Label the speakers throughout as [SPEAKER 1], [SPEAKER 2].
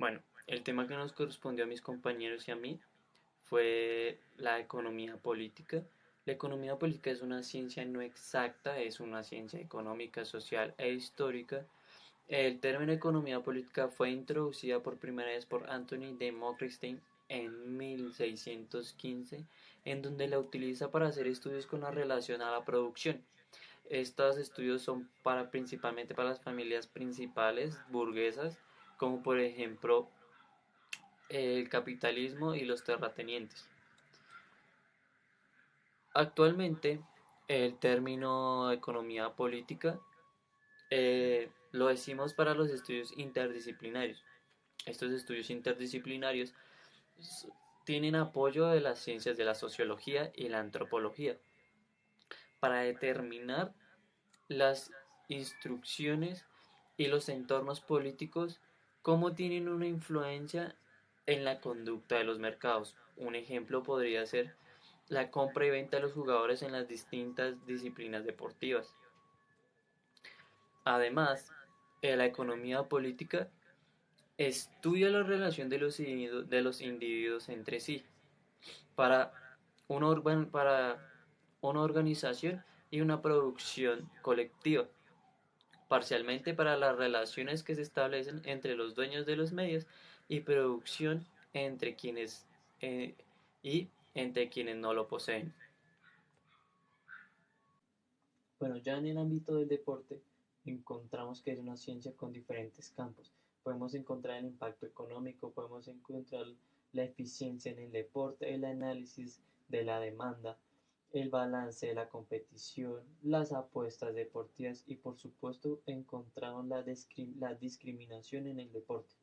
[SPEAKER 1] Bueno, el tema que nos correspondió a mis compañeros y a mí fue la economía política. La economía política es una ciencia no exacta, es una ciencia económica, social e histórica. El término economía política fue introducida por primera vez por Anthony de Demosthenes en 1615, en donde la utiliza para hacer estudios con la relación a la producción. Estos estudios son principalmente para las familias principales burguesas, como por ejemplo el capitalismo y los terratenientes. Actualmente, el término economía política lo decimos para los estudios interdisciplinarios. Estos estudios interdisciplinarios tienen apoyo de las ciencias de la sociología y la antropología para determinar las instrucciones y los entornos políticos, cómo tienen una influencia en la conducta de los mercados. Un ejemplo podría ser la compra y venta de los jugadores en las distintas disciplinas deportivas. Además, la economía política estudia la relación de los individuos entre sí para para una organización y una producción colectiva, parcialmente para las relaciones que se establecen entre los dueños de los medios y producción entre quienes eh, y entre quienes no lo poseen. Bueno, ya en el ámbito del deporte encontramos que es una ciencia con diferentes campos. Podemos encontrar el impacto económico, podemos encontrar la eficiencia en el deporte, el análisis de la demanda, el balance de la competición, las apuestas deportivas y por supuesto encontramos la discriminación en el deporte.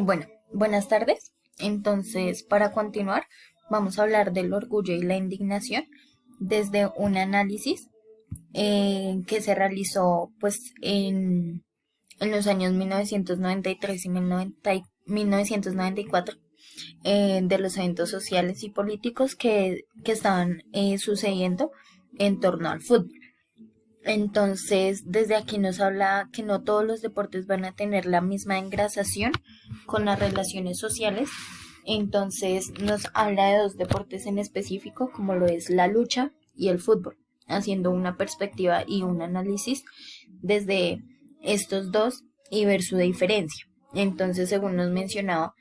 [SPEAKER 2] Bueno, buenas tardes. Entonces, para continuar, vamos a hablar del orgullo y la indignación desde un análisis que se realizó pues en los años 1993 y 1994 de los eventos sociales y políticos que estaban sucediendo en torno al fútbol. Entonces, desde aquí nos habla que no todos los deportes van a tener la misma engrasación con las relaciones sociales. Entonces, nos habla de dos deportes en específico, como lo es la lucha y el fútbol, haciendo una perspectiva y un análisis desde estos dos y ver su diferencia. Entonces, según nos mencionaba,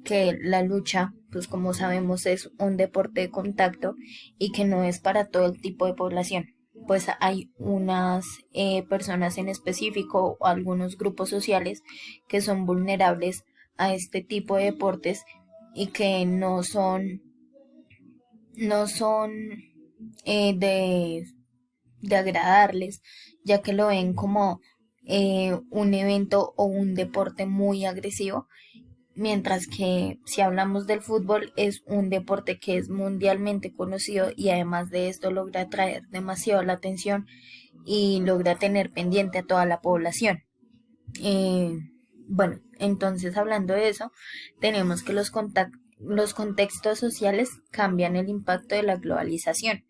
[SPEAKER 2] que la lucha, pues como sabemos, es un deporte de contacto y que no es para todo el tipo de población. Pues hay unas personas en específico o algunos grupos sociales que son vulnerables a este tipo de deportes y que no son de agradarles, ya que lo ven como un evento o un deporte muy agresivo, mientras que si hablamos del fútbol es un deporte que es mundialmente conocido y además de esto logra atraer demasiado la atención y logra tener pendiente a toda la población. Eh, bueno, entonces hablando de eso, tenemos que los contextos sociales cambian el impacto de la globalización.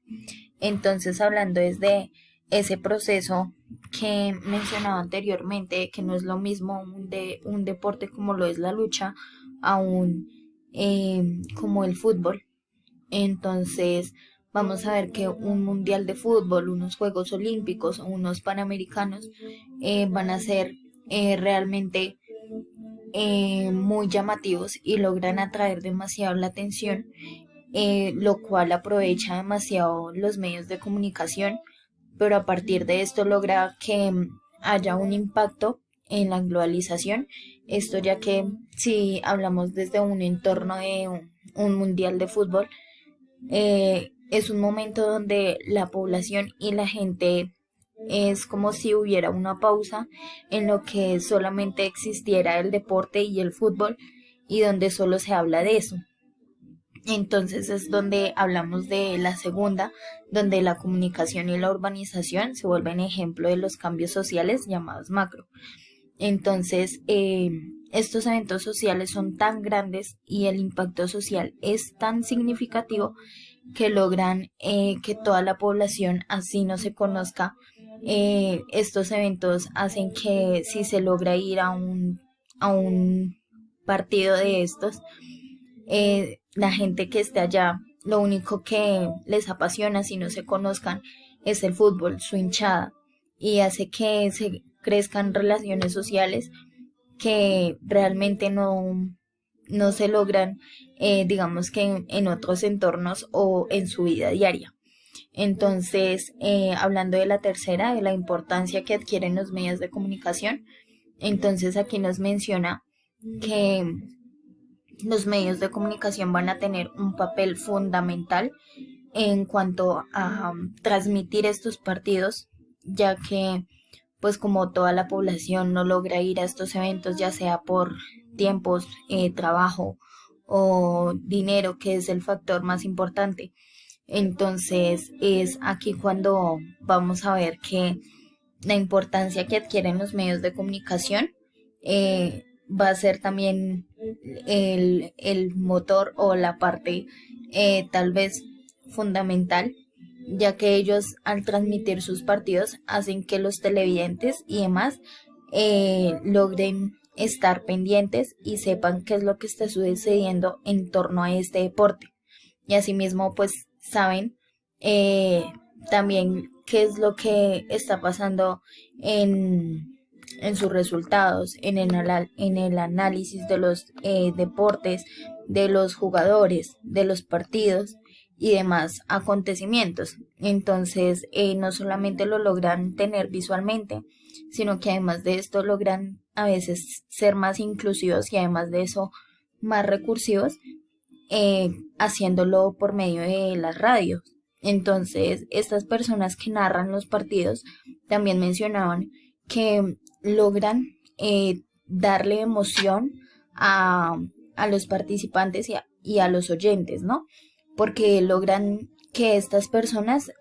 [SPEAKER 2] Entonces, hablando desde ese proceso que mencionaba anteriormente, que no es lo mismo un deporte como lo es la lucha, aún como el fútbol. Entonces, vamos a ver que un mundial de fútbol, unos Juegos Olímpicos o unos Panamericanos van a ser realmente muy llamativos y logran atraer demasiado la atención, lo cual aprovecha demasiado los medios de comunicación, pero a partir de esto logra que haya un impacto en la globalización. Esto ya que si hablamos desde un entorno de un mundial de fútbol, es un momento donde la población y la gente es como si hubiera una pausa en lo que solamente existiera el deporte y el fútbol y donde solo se habla de eso. Entonces es donde hablamos de la segunda, donde la comunicación y la urbanización se vuelven ejemplo de los cambios sociales llamados macro. Entonces, estos eventos sociales son tan grandes y el impacto social es tan significativo que logran que toda la población, así no se conozca, estos eventos hacen que si se logra ir a un partido de estos, la gente que esté allá, lo único que les apasiona, si no se conozcan, es el fútbol, su hinchada, y hace que se crezcan relaciones sociales que realmente no se logran, digamos que en otros entornos o en su vida diaria. Entonces, hablando de la tercera, de la importancia que adquieren los medios de comunicación, entonces aquí nos menciona que los medios de comunicación van a tener un papel fundamental en cuanto a transmitir estos partidos, ya que pues como toda la población no logra ir a estos eventos, ya sea por tiempos, trabajo o dinero, que es el factor más importante. Entonces es aquí cuando vamos a ver que la importancia que adquieren los medios de comunicación va a ser también el motor o la parte tal vez fundamental, ya que ellos al transmitir sus partidos hacen que los televidentes y demás logren estar pendientes y sepan qué es lo que está sucediendo en torno a este deporte. Y asimismo, pues saben eh, también qué es lo que está pasando en sus resultados, en el análisis de los deportes, de los jugadores, de los partidos y demás acontecimientos. Entonces, no solamente lo logran tener visualmente, sino que además de esto logran a veces ser más inclusivos y además de eso más recursivos, haciéndolo por medio de las radios. Entonces, estas personas que narran los partidos también mencionaban que logran darle emoción a, a los participantes y a los oyentes, ¿no? Porque logran que estas personas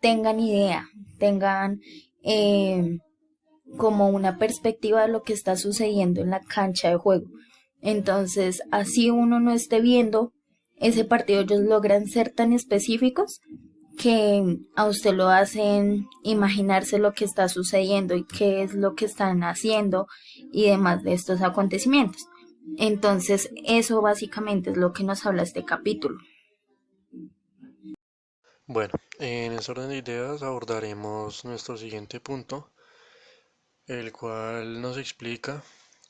[SPEAKER 2] tengan idea, tengan como una perspectiva de lo que está sucediendo en la cancha de juego. Entonces, así uno no esté viendo ese partido, ellos logran ser tan específicos que a usted lo hacen imaginarse lo que está sucediendo y qué es lo que están haciendo y demás de estos acontecimientos. Entonces, eso básicamente es lo que nos habla este capítulo.
[SPEAKER 3] Bueno, en ese orden de ideas abordaremos nuestro siguiente punto, el cual nos explica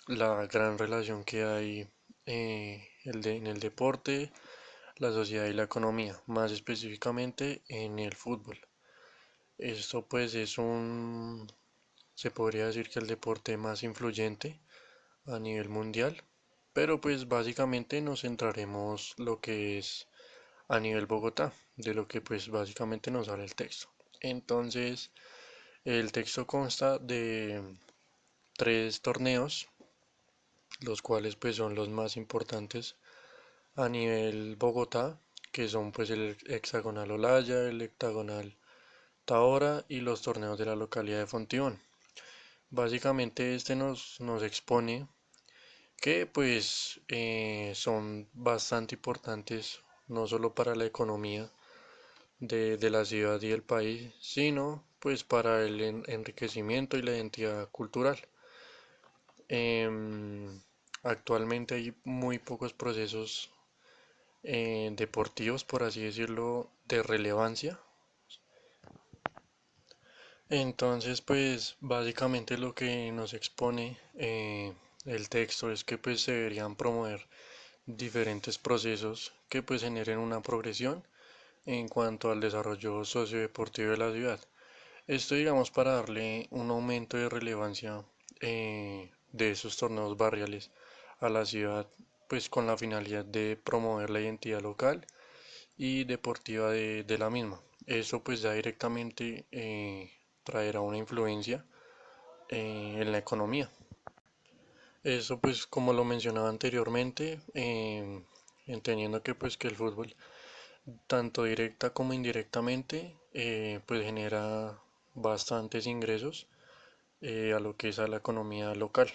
[SPEAKER 3] la gran relación que hay en el deporte, la sociedad y la economía, más específicamente en el fútbol. Esto pues se podría decir que el deporte más influyente a nivel mundial, pero pues básicamente nos centraremos lo que es a nivel Bogotá, de lo que pues básicamente nos habla el texto. Entonces, el texto consta de tres torneos, los cuales pues son los más importantes a nivel Bogotá, que son pues el hexagonal Olaya, el hectagonal Tahora y los torneos de la localidad de Fontibón. Básicamente este nos expone que pues son bastante importantes no solo para la economía de la ciudad y el país, sino pues para el enriquecimiento y la identidad cultural. Em, Actualmente hay muy pocos procesos deportivos, por así decirlo, de relevancia. Entonces, pues básicamente lo que nos expone el texto es que pues se deberían promover diferentes procesos que pues generen una progresión en cuanto al desarrollo sociodeportivo de la ciudad. Esto digamos para darle un aumento de relevancia de esos torneos barriales a la ciudad, pues con la finalidad de promover la identidad local y deportiva de la misma. Eso pues ya directamente traerá una influencia en la economía. Eso pues como lo mencionaba anteriormente, entendiendo que pues que el fútbol tanto directa como indirectamente pues genera bastantes ingresos a lo que es a la economía local.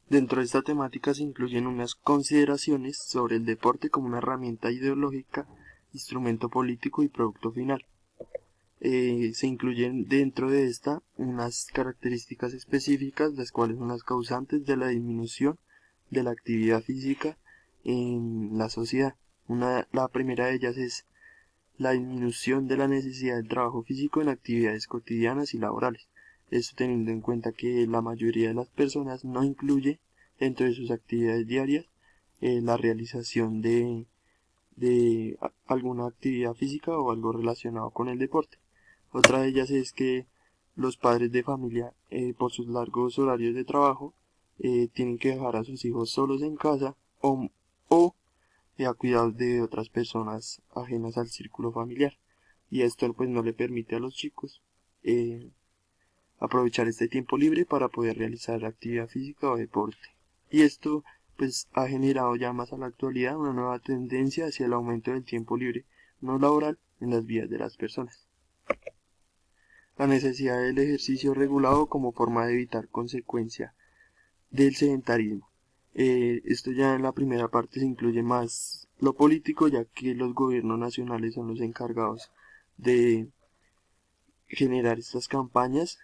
[SPEAKER 4] Dentro de esta temática se incluyen unas consideraciones sobre el deporte como una herramienta ideológica, instrumento político y producto final. se incluyen dentro de esta unas características específicas, las cuales son las causantes de la disminución de la actividad física en la sociedad. La primera de ellas es la disminución de la necesidad del trabajo físico en actividades cotidianas y laborales. Esto teniendo en cuenta que la mayoría de las personas no incluye dentro de sus actividades diarias la realización de alguna actividad física o algo relacionado con el deporte. Otra de ellas es que los padres de familia, por sus largos horarios de trabajo, tienen que dejar a sus hijos solos en casa o a cuidado de otras personas ajenas al círculo familiar. Y esto pues no le permite a los chicos aprovechar este tiempo libre para poder realizar actividad física o deporte. Y esto pues ha generado ya más a la actualidad una nueva tendencia hacia el aumento del tiempo libre no laboral en las vidas de las personas. La necesidad del ejercicio regulado como forma de evitar consecuencia del sedentarismo. Esto ya en la primera parte se incluye más lo político, ya que los gobiernos nacionales son los encargados de generar estas campañas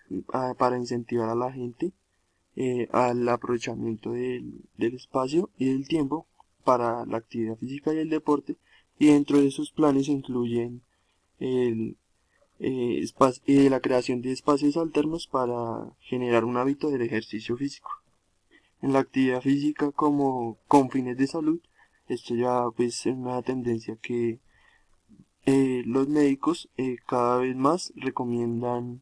[SPEAKER 4] para incentivar a la gente al aprovechamiento del espacio y del tiempo para la actividad física y el deporte, y dentro de esos planes incluyen el, la creación de espacios alternos para generar un hábito del ejercicio físico. En la actividad física como con fines de salud, esto ya pues es una tendencia que los médicos cada vez más recomiendan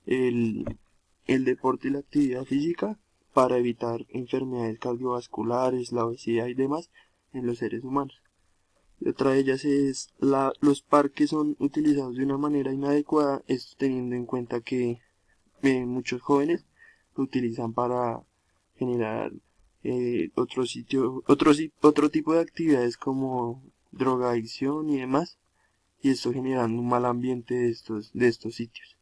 [SPEAKER 4] el, el deporte y la actividad física para evitar enfermedades cardiovasculares, la obesidad y demás en los seres humanos. Y otra de ellas es los parques son utilizados de una manera inadecuada, esto teniendo en cuenta que muchos jóvenes lo utilizan para generar otro tipo de actividades como drogadicción y demás, y esto generando un mal ambiente de estos sitios.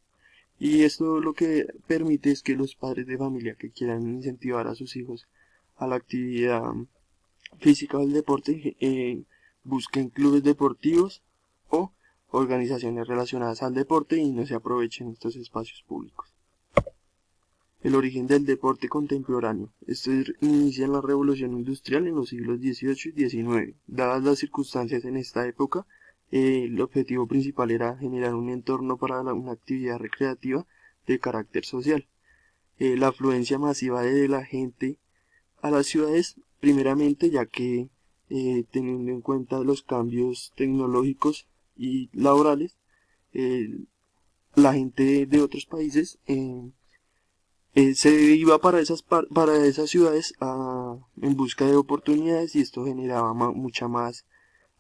[SPEAKER 4] Y esto lo que permite es que los padres de familia que quieran incentivar a sus hijos a la actividad física o el deporte busquen clubes deportivos o organizaciones relacionadas al deporte y no se aprovechen estos espacios públicos. El origen del deporte contemporáneo. Esto inicia en la revolución industrial en los siglos XVIII y XIX. Dadas las circunstancias en esta época, el objetivo principal era generar un entorno para una actividad recreativa de carácter social. La afluencia masiva de la gente a las ciudades, primeramente ya que teniendo en cuenta los cambios tecnológicos y laborales, la gente de otros países se iba para esas ciudades en busca de oportunidades, y esto generaba mucha más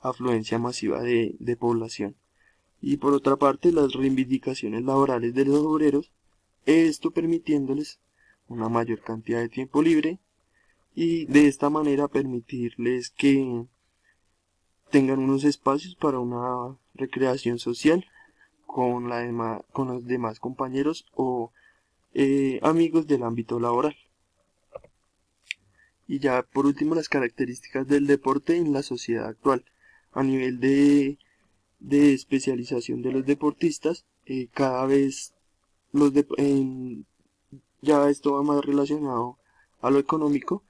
[SPEAKER 4] afluencia masiva de población. Y por otra parte, las reivindicaciones laborales de los obreros, esto permitiéndoles una mayor cantidad de tiempo libre y de esta manera permitirles que tengan unos espacios para una recreación social con los demás compañeros o amigos del ámbito laboral. Y ya por último, las características del deporte en la sociedad actual. A nivel de especialización de los deportistas, cada vez ya esto va más relacionado a lo económico,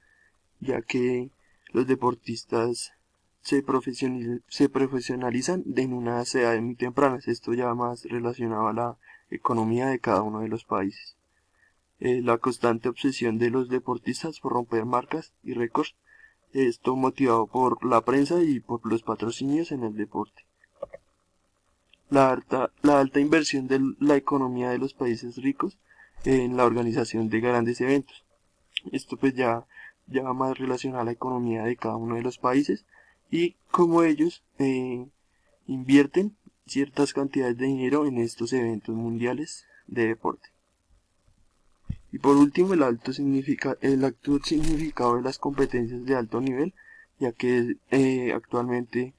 [SPEAKER 4] ya que los deportistas se profesionalizan en unas edades muy tempranas. Esto ya más relacionado a la economía de cada uno de los países. La constante obsesión de los deportistas por romper marcas y récords, esto motivado por la prensa y por los patrocinios en el deporte. La alta inversión de la economía de los países ricos en la organización de grandes eventos. Esto pues ya va más relacionado a la economía de cada uno de los países y cómo ellos invierten ciertas cantidades de dinero en estos eventos mundiales de deporte. Y por último, el alto significado de las competencias de alto nivel, ya que actualmente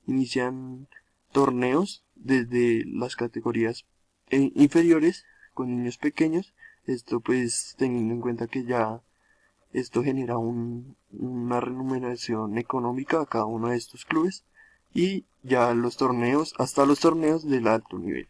[SPEAKER 4] inician torneos desde las categorías inferiores con niños pequeños. Esto pues teniendo en cuenta que ya esto genera una remuneración económica a cada uno de estos clubes y ya hasta los torneos del alto nivel.